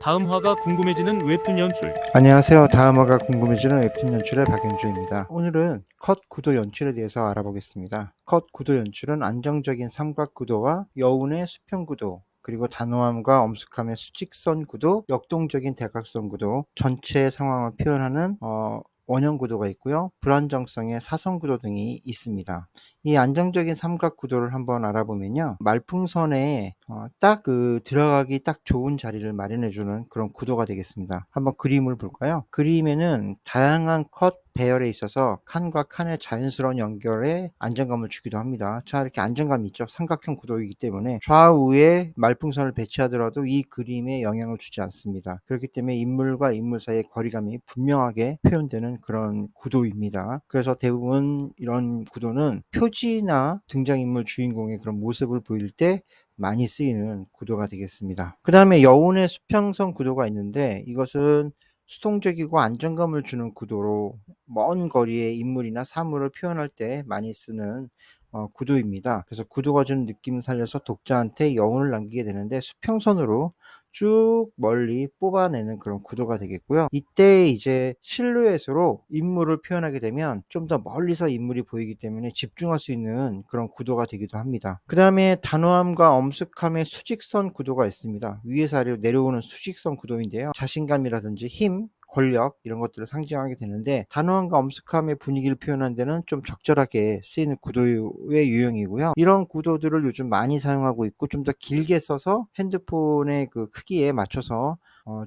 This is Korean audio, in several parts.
다음 화가 궁금해지는 웹툰 연출. 안녕하세요. 다음 화가 궁금해지는 웹툰 연출의 박연주입니다. 오늘은 컷 구도 연출에 대해서 알아보겠습니다. 컷 구도 연출은 안정적인 삼각 구도와 여운의 수평 구도, 그리고 단호함과 엄숙함의 수직선 구도, 역동적인 대각선 구도, 전체의 상황을 표현하는 원형 구도가 있고요. 불안정성의 사선 구도 등이 있습니다. 이 안정적인 삼각 구도를 한번 알아보면요. 말풍선에 딱 들어가기 딱 좋은 자리를 마련해주는 그런 구도가 되겠습니다. 한번 그림을 볼까요? 그림에는 다양한 컷 배열에 있어서 칸과 칸의 자연스러운 연결에 안정감을 주기도 합니다. 자, 이렇게 안정감이 있죠. 삼각형 구도이기 때문에 좌우에 말풍선을 배치하더라도 이 그림에 영향을 주지 않습니다. 그렇기 때문에 인물과 인물 사이의 거리감이 분명하게 표현되는 그런 구도입니다. 그래서 대부분 이런 구도는 표지나 등장인물 주인공의 그런 모습을 보일 때 많이 쓰이는 구도가 되겠습니다. 그 다음에 여운의 수평선 구도가 있는데, 이것은 수동적이고 안정감을 주는 구도로 먼 거리의 인물이나 사물을 표현할 때 많이 쓰는 구도입니다. 그래서 구도가 주는 느낌을 살려서 독자한테 여운을 남기게 되는데, 수평선으로 쭉 멀리 뽑아내는 그런 구도가 되겠고요. 이때 이제 실루엣으로 인물을 표현하게 되면 좀 더 멀리서 인물이 보이기 때문에 집중할 수 있는 그런 구도가 되기도 합니다. 그 다음에 단호함과 엄숙함의 수직선 구도가 있습니다. 위에서 아래로 내려오는 수직선 구도인데요. 자신감이라든지 힘, 권력 이런 것들을 상징하게 되는데, 단호함과 엄숙함의 분위기를 표현하는 데는 좀 적절하게 쓰이는 구도의 유형이고요. 이런 구도들을 요즘 많이 사용하고 있고, 좀 더 길게 써서 핸드폰의 그 크기에 맞춰서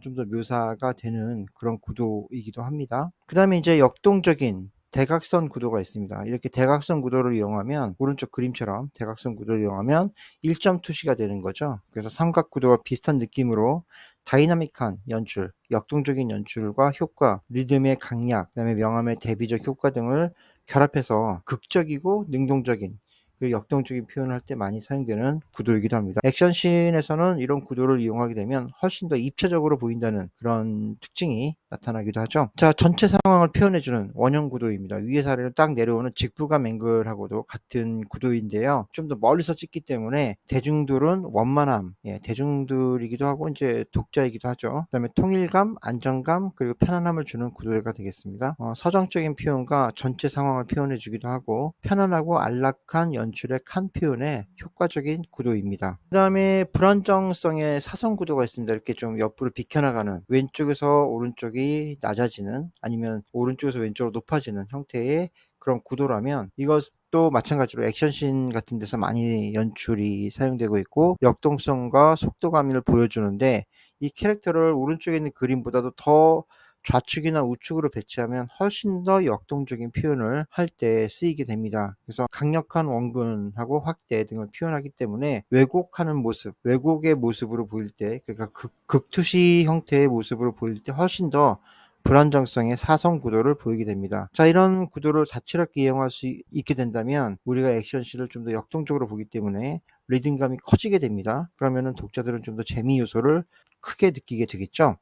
좀 더 묘사가 되는 그런 구도이기도 합니다. 그 다음에 이제 역동적인 대각선 구도가 있습니다. 이렇게 대각선 구도를 이용하면, 오른쪽 그림처럼 대각선 구도를 이용하면 1점 투시가 되는 거죠. 그래서 삼각 구도와 비슷한 느낌으로 다이나믹한 연출, 역동적인 연출과 효과, 리듬의 강약, 그다음에 명암의 대비적 효과 등을 결합해서 극적이고 능동적인, 그리고 역동적인 표현을 할 때 많이 사용되는 구도이기도 합니다. 액션씬에서는 이런 구도를 이용하게 되면 훨씬 더 입체적으로 보인다는 그런 특징이 나타나기도 하죠. 자, 전체 상황을 표현해주는 원형 구도입니다. 위에서 아래로 딱 내려오는 직부감 앵글하고도 같은 구도인데요. 좀 더 멀리서 찍기 때문에 대중들은 원만함, 대중들이기도 하고 이제 독자이기도 하죠. 그다음에 통일감, 안정감, 그리고 편안함을 주는 구도가 되겠습니다. 서정적인 표현과 전체 상황을 표현해주기도 하고, 편안하고 안락한 연출의 칸 표현에 효과적인 구도입니다. 그 다음에 불안정성의 사선 구도가 있습니다. 이렇게 좀 옆으로 비켜나가는, 왼쪽에서 오른쪽이 낮아지는, 아니면 오른쪽에서 왼쪽으로 높아지는 형태의 그런 구도라면, 이것도 마찬가지로 액션씬 같은 데서 많이 연출이 사용되고 있고, 역동성과 속도감을 보여주는데, 이 캐릭터를 오른쪽에 있는 그림보다도 더 좌측이나 우측으로 배치하면 훨씬 더 역동적인 표현을 할 때 쓰이게 됩니다. 그래서 강력한 원근하고 확대 등을 표현하기 때문에 왜곡하는 모습, 왜곡의 모습으로 보일 때, 그러니까 극투시 형태의 모습으로 보일 때 훨씬 더 불안정성의 사선 구도를 보이게 됩니다. 자, 이런 구도를 다채롭게 이용할 수 있게 된다면 우리가 액션씬을 좀 더 역동적으로 보기 때문에 리듬감이 커지게 됩니다. 그러면은 독자들은 좀 더 재미 요소를 크게 느끼게 되겠죠.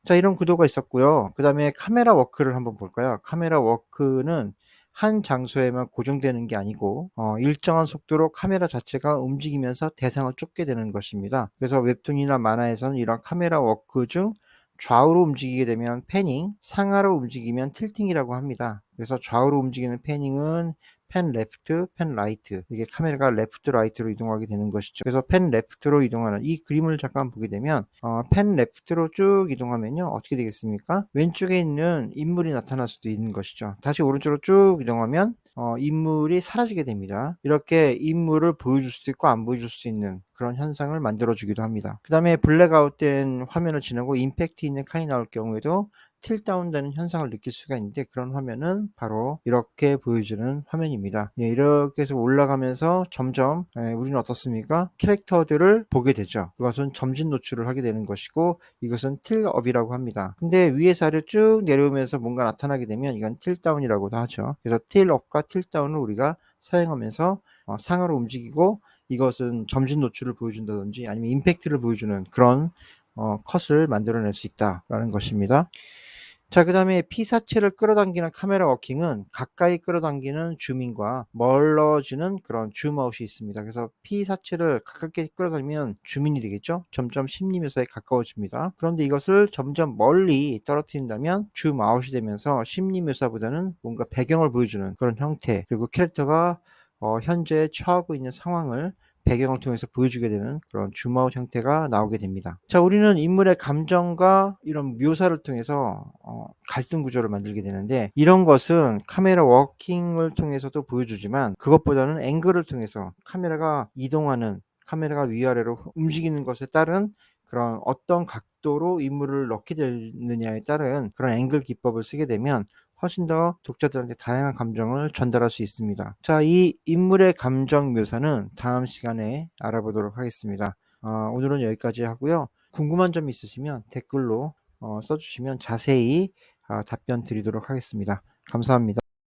자, 이런 구도가 있었고요. 그 다음에 카메라 워크를 한번 볼까요? 카메라 워크는 한 장소에만 고정되는 게 아니고 일정한 속도로 카메라 자체가 움직이면서 대상을 쫓게 되는 것입니다. 그래서 웹툰이나 만화에서는 이런 카메라 워크 중 좌우로 움직이게 되면 패닝, 상하로 움직이면 틸팅이라고 합니다. 그래서 좌우로 움직이는 패닝은 펜 레프트, 펜 라이트, 이게 카메라가 레프트 라이트로 이동하게 되는 것이죠. 그래서 펜 레프트로 이동하는 이 그림을 잠깐 보게 되면 펜 레프트로 쭉 이동하면요 어떻게 되겠습니까? 왼쪽에 있는 인물이 나타날 수도 있는 것이죠. 다시 오른쪽으로 쭉 이동하면 인물이 사라지게 됩니다. 이렇게 인물을 보여줄 수도 있고 안 보여줄 수 있는 그런 현상을 만들어 주기도 합니다. 그 다음에 블랙아웃된 화면을 지나고 임팩트 있는 칸이 나올 경우에도 틸다운 되는 현상을 느낄 수가 있는데, 그런 화면은 바로 이렇게 보여주는 화면입니다. 이렇게 해서 올라가면서 점점 우리는 어떻습니까? 캐릭터들을 보게 되죠. 그것은 점진 노출을 하게 되는 것이고, 이것은 틸업이라고 합니다. 근데 위에서 아래로 쭉 내려오면서 뭔가 나타나게 되면 이건 틸다운이라고도 하죠. 그래서 틸업과 틸다운을 우리가 사용하면서 상하로 움직이고, 이것은 점진 노출을 보여준다든지 아니면 임팩트를 보여주는 그런 컷을 만들어낼 수 있다라는 것입니다. 자, 그 다음에 피사체를 끌어당기는 카메라 워킹은 가까이 끌어당기는 줌인과 멀어지는 그런 줌아웃이 있습니다. 그래서 피사체를 가깝게 끌어당기면 줌인이 되겠죠. 점점 심리묘사에 가까워집니다. 그런데 이것을 점점 멀리 떨어뜨린다면 줌아웃이 되면서 심리묘사보다는 뭔가 배경을 보여주는 그런 형태, 그리고 캐릭터가 현재 처하고 있는 상황을 배경을 통해서 보여주게 되는 그런 줌아웃 형태가 나오게 됩니다. 자, 우리는 인물의 감정과 이런 묘사를 통해서 갈등 구조를 만들게 되는데, 이런 것은 카메라 워킹을 통해서도 보여주지만 그것보다는 앵글을 통해서 카메라가 이동하는, 카메라가 위아래로 움직이는 것에 따른 그런 어떤 각도로 인물을 넣게 되느냐에 따른 그런 앵글 기법을 쓰게 되면 훨씬 더 독자들한테 다양한 감정을 전달할 수 있습니다. 자, 이 인물의 감정 묘사는 다음 시간에 알아보도록 하겠습니다. 오늘은 여기까지 하고요. 궁금한 점 있으시면 댓글로 써주시면 자세히 답변 드리도록 하겠습니다. 감사합니다.